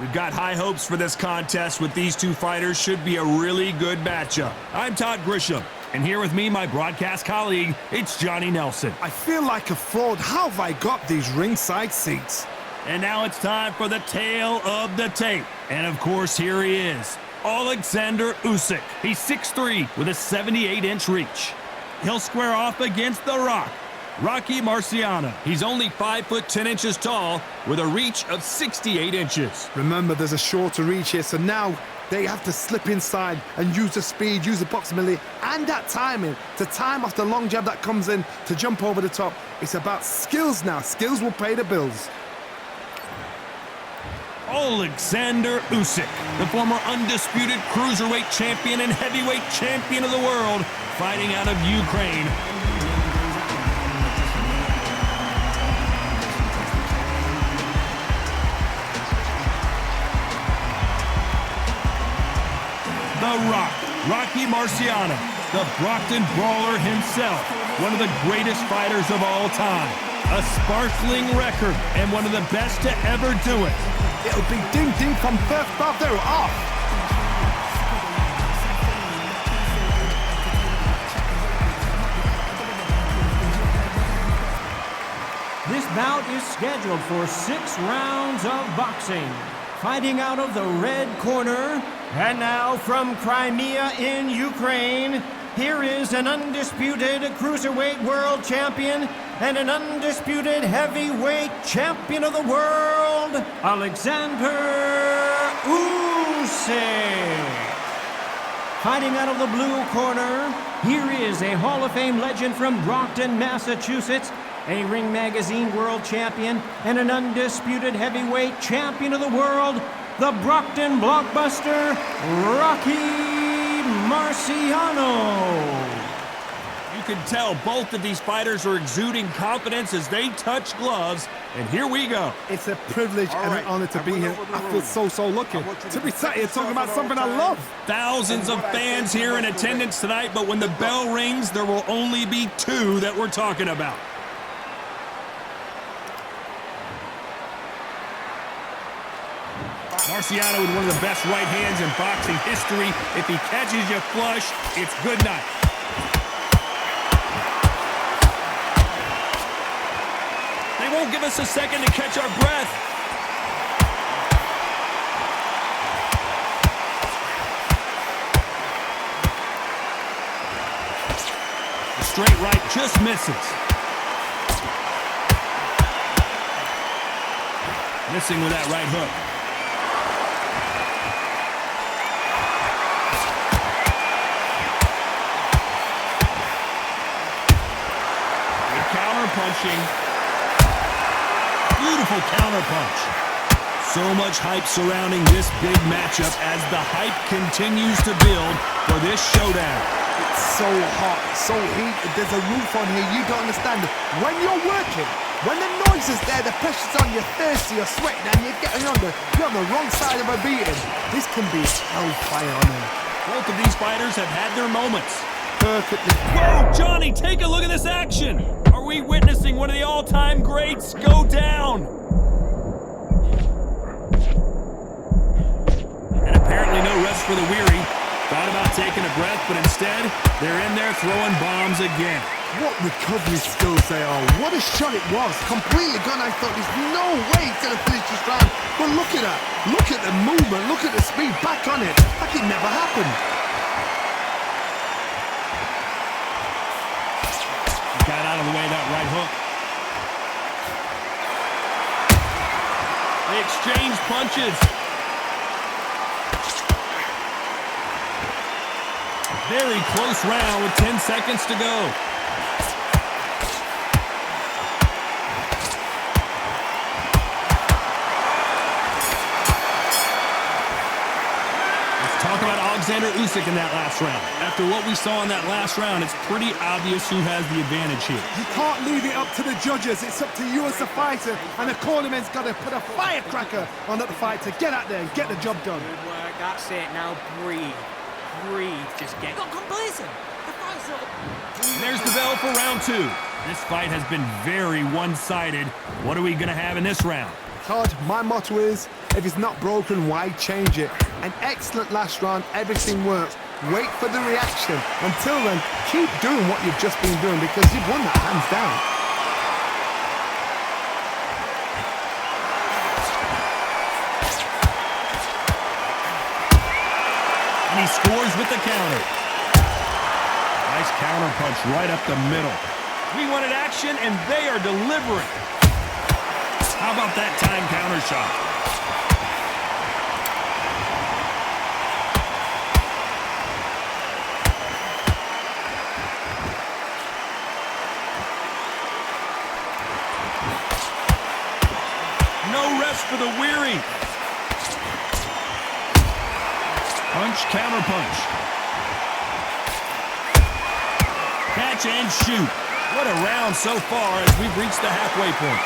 We've got high hopes for this contest with these two fighters. Should be a really good matchup. I'm Todd Grisham, and here with me, my broadcast colleague, it's Johnny Nelson. I feel like a fraud. How have I got these ringside seats? And now it's time for the tale of the tape. And of course, here he is, Oleksandr Usyk. He's 6'3" with a 78-inch reach. He'll square off against The Rock, Rocky Marciano. He's only 5 foot 10 inches tall with a reach of 68 inches. Remember, there's a shorter reach here, so now they have to slip inside and use the speed, use the proximity, and that timing to time off the long jab that comes in to jump over the top. It's about skills now. Skills will pay the bills. Oleksandr Usyk, the former undisputed cruiserweight champion and heavyweight champion of the world, fighting out of Ukraine. The Rock, Rocky Marciano, the Brockton Brawler himself, one of the greatest fighters of all time. A sparkling record and one of the best to ever do it. It'll be ding-ding from first off. They're off. This bout is scheduled for 6 rounds of boxing. Fighting out of the red corner, and now from Crimea in Ukraine, here is an undisputed cruiserweight world champion and an undisputed heavyweight champion of the world, Oleksandr Usyk. Fighting out of the blue corner, here is a Hall of Fame legend from Brockton, Massachusetts, a Ring Magazine world champion and an undisputed heavyweight champion of the world, the Brockton blockbuster, Rocky Marciano. You can tell both of these fighters are exuding confidence as they touch gloves, and here we go. It's a privilege and an honor to be here. I feel so lucky to be sat here talking about something I love. Thousands of fans here in attendance tonight, but when the bell rings, there will only be 2 that we're talking about. Marciano with one of the best right hands in boxing history. If he catches you flush, it's good night. They won't give us a second to catch our breath. The straight right just misses. Missing with that right hook. Punching. Beautiful counter punch. So much hype surrounding this big matchup as the hype continues to build for this showdown. It's so hot, so heated. There's a roof on here. You don't understand it. When you're working, when the noise is there, the pressure's on, you're thirsty, you're sweating, and you're you're on the wrong side of a beating. This can be hellfire on here. Both of these fighters have had their moments. Perfectly. Whoa, Johnny, take a look at this action. Are we witnessing one of the all-time greats go down? And apparently no rest for the weary. Thought about taking a breath, but instead, they're in there throwing bombs again. What recovery skills they are. What a shot it was. Completely gone. I thought there's no way he's going to finish this round. But look at that. Look at the movement. Look at the speed. Back on it. Like it never happened. Got out of the way of that right hook. They exchange punches. Very close round with 10 seconds to go. Talk about Oleksandr Usyk in that last round. After what we saw in that last round, it's pretty obvious who has the advantage here. You can't leave it up to the judges. It's up to you as the fighter. And the cornerman's got to put a firecracker on the fight to get out there and get the job done. Good work. That's it. Now breathe. Breathe. Just get... Got complacent. The fight's not... And there's the bell for round 2. This fight has been very one-sided. What are we going to have in this round? Todd, my motto is, if it's not broken, why change it? An excellent last round, everything works. Wait for the reaction. Until then, keep doing what you've just been doing because you've won that hands down. And he scores with the counter. Nice counter punch right up the middle. We wanted action, and they are delivering. How about that time counter shot? No rest for the weary. Punch, counter punch. Catch and shoot. What a round so far as we've reached the halfway point.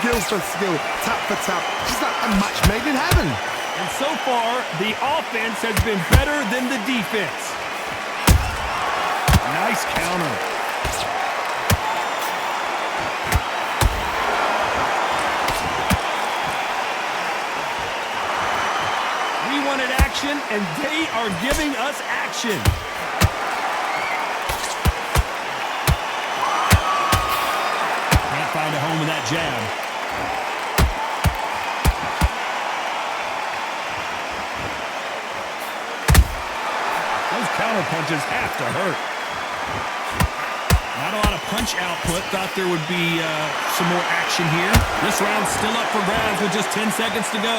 Skill for skill, tap for tap. Just like a match made in heaven. And so far, the offense has been better than the defense. Nice counter. We wanted action, and they are giving us action. Find a home with that jab. Those counter punches have to hurt. Not a lot of punch output. Thought there would be some more action here. This round's still up for grabs with just 10 seconds to go.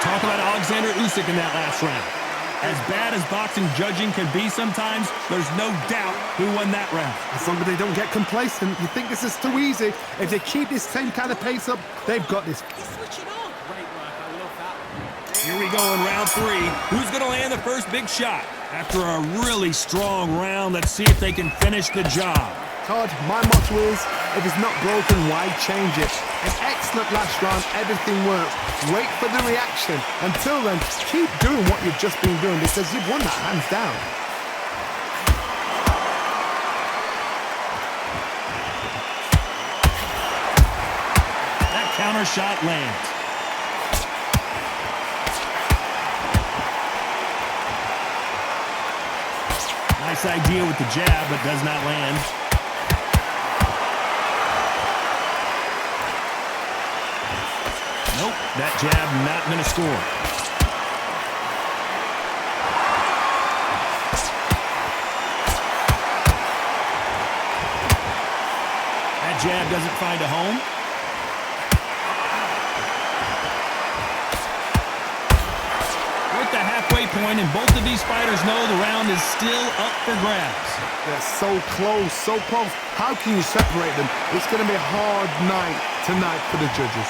Talk about Oleksandr Usyk in that last round. As bad as boxing judging can be sometimes, there's no doubt who won that round. As long as they don't get complacent, you think this is too easy. If they keep this same kind of pace up, they've got this. He's switching on. Great work, I love that. Here we go in round 3. Who's going to land the first big shot? After a really strong round, let's see if they can finish the job. Todd, my motto is, if it's not broken, why change it? An excellent last round, everything works. Wait for the reaction. Until then, keep doing what you've just been doing because you've won that hands down. That counter shot lands. Nice idea with the jab, but does not land. Nope, that jab not going to score. That jab doesn't find a home. We're at the halfway point, and both of these fighters know the round is still up for grabs. They're so close, so close. How can you separate them? It's going to be a hard night tonight for the judges.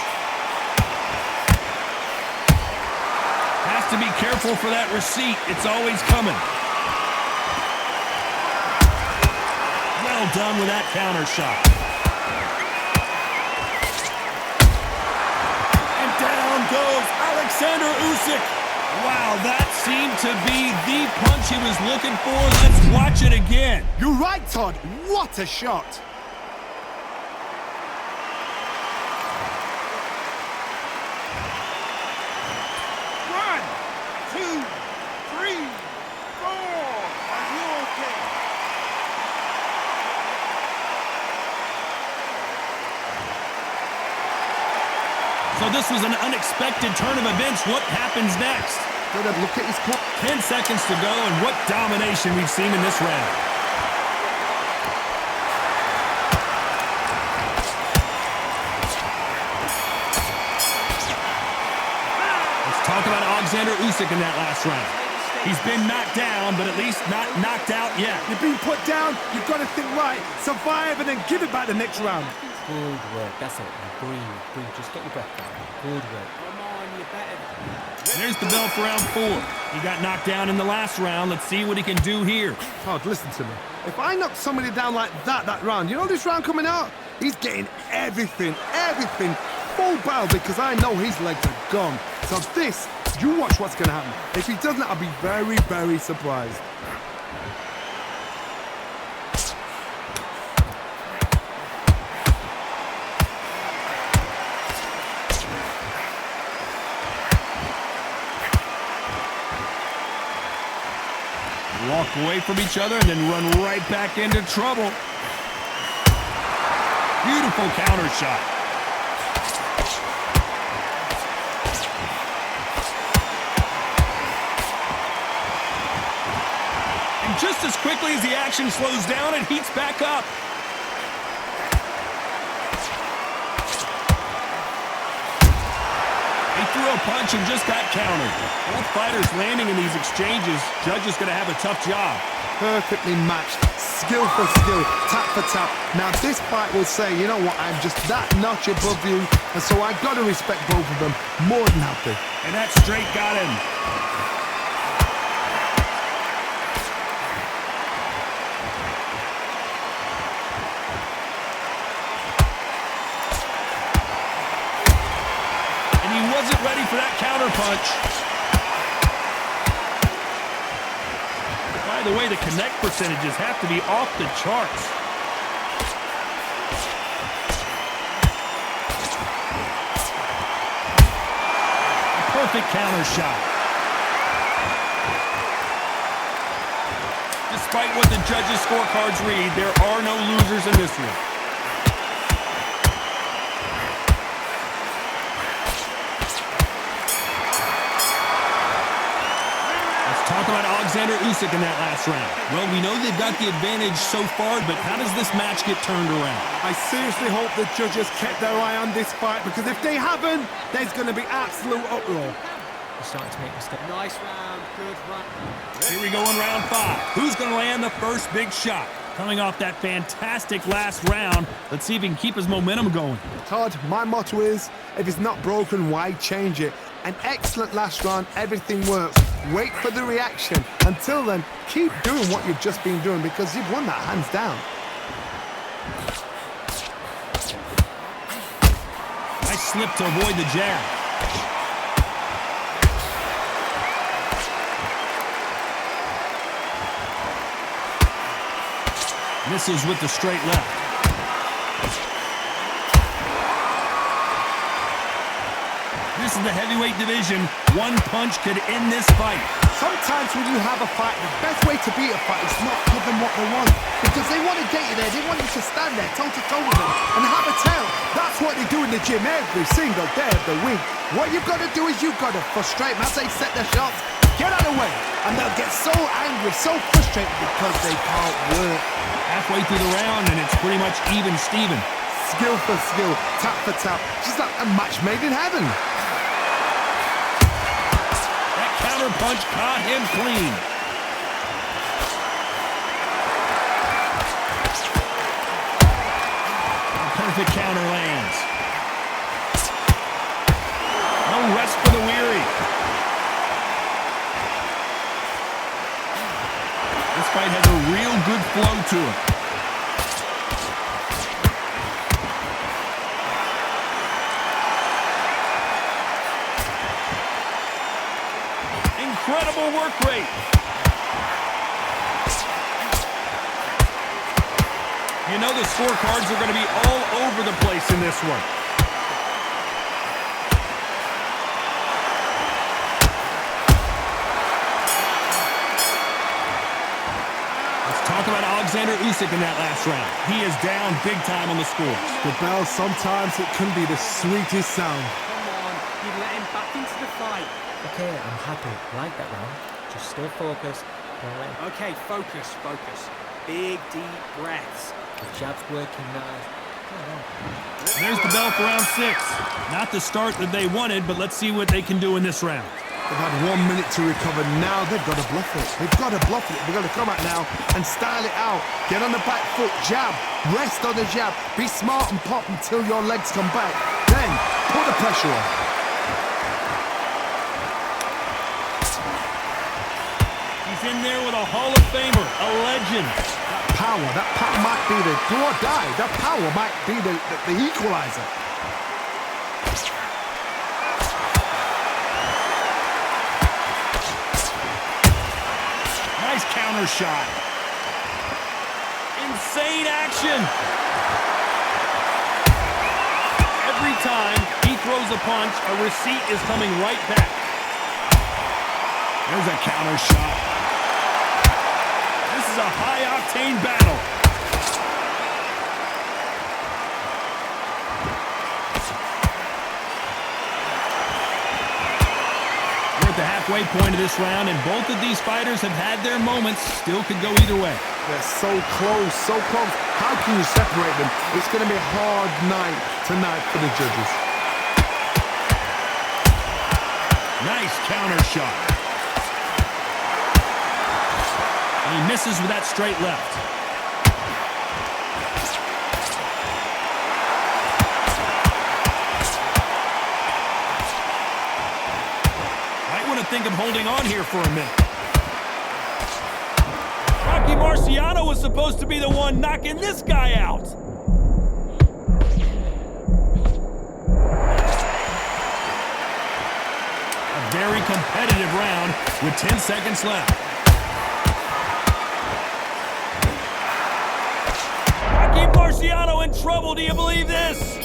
To be careful for that receipt. It's always coming. Well done with that counter shot. And down goes Oleksandr Usyk. Wow, that seemed to be the punch he was looking for. Let's watch it again. You're right, Todd. What a shot. So this was an unexpected turn of events. What happens next? Look at his clock. 10 seconds to go, and what domination we've seen in this round. Let's talk about Oleksandr Usyk in that last round. He's been knocked down, but at least not knocked out yet. You've been put down, you've got to think right, survive, and then give it back the next round. Good work, that's it. Breathe, breathe, just get your breath back. Good work. Come on, you're better. There's the bell for round 4. He got knocked down in the last round. Let's see what he can do here. Todd, listen to me. If I knock somebody down like that round, you know this round coming out? He's getting everything, full barrel because I know his legs are gone. So this You watch what's going to happen. If he doesn't, I'll be very, very surprised. Walk away from each other and then run right back into trouble. Beautiful counter shot. And just as quickly as the action slows down, it heats back up. He threw a punch and just got countered. Both fighters landing in these exchanges. Judge is going to have a tough job. Perfectly matched, skill for skill, tap for tap. Now this fight will say, you know what, I'm just that notch above you, and so I got to respect both of them more than happy. And that straight got him. And he wasn't ready for that counter punch. By the way, the connect percentages have to be off the charts. A perfect counter shot. Despite what the judges' scorecards read, there are no losers in this one. Talk about Oleksandr Usyk in that last round. Well, we know they've got the advantage so far, but how does this match get turned around? I seriously hope the judges kept their eye on this fight, because if they haven't, there's going to be absolute uproar. He's starting to make mistakes. Nice round, good run. Here we go in round 5. Who's going to land the first big shot? Coming off that fantastic last round, let's see if he can keep his momentum going. Todd, my motto is, if it's not broken, why change it? An excellent last round, everything works. Wait for the reaction. Until then, keep doing what you've just been doing, because you've won that hands down. Nice slip to avoid the jab. Misses with the straight left. This is the heavyweight division. One punch could end this fight. Sometimes when you have a fight, the best way to beat a fight is not give them what they want. Because they want to get you there. They want you to stand there toe-to-toe with them and have a tell. That's what they do in the gym every single day of the week. What you've got to do is you've got to frustrate them as they set their shots. Get out of the way. And they'll get so angry, so frustrated because they can't work. Halfway through the round, and it's pretty much even Steven. Skill for skill, tap for tap. Just like a match made in heaven. Counter punch caught him clean. A perfect counter lands. No rest for the weary. This fight has a real good flow to it. Incredible work rate. You know the scorecards are going to be all over the place in this one. Let's talk about Oleksandr Usyk in that last round. He is down big time on the scores. The bell, sometimes it can be the sweetest sound. Come on, you let him back into the fight. Okay, I'm happy. Like that round. Just stay focused. Don't let him. Okay, focus, focus. Big, deep breaths. The jab's working nice. There's the bell for round 6. Not the start that they wanted, but let's see what they can do in this round. They've had 1 minute to recover. Now they've got to bluff it. They've got to bluff it. They've got to come out now and style it out. Get on the back foot, jab, rest on the jab. Be smart and pop until your legs come back. Then put the pressure on. He's in there with a Hall of Famer, a legend. That power might be the do or die. That power might be the equalizer. counter shot. Insane action. Every time he throws a punch, a receipt is coming right back. There's a counter shot. This is a high-octane battle. We're at the halfway point of this round, and both of these fighters have had their moments. Still could go either way. They're so close, so close. How can you separate them? It's going to be a hard night tonight for the judges. Nice counter shot. And he misses with that straight left. Might want to think of holding on here for a minute. Marciano was supposed to be the one knocking this guy out. A very competitive round with 10 seconds left. Marciano in trouble. Do you believe this?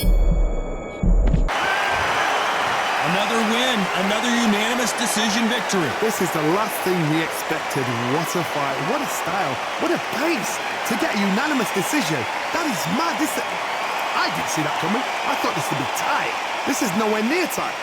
Another win, another unanimous decision victory. This is the last thing we expected. What a fight, what a style, what a pace to get a unanimous decision. That is mad. I didn't see that coming. I thought this would be tight. This is nowhere near tight.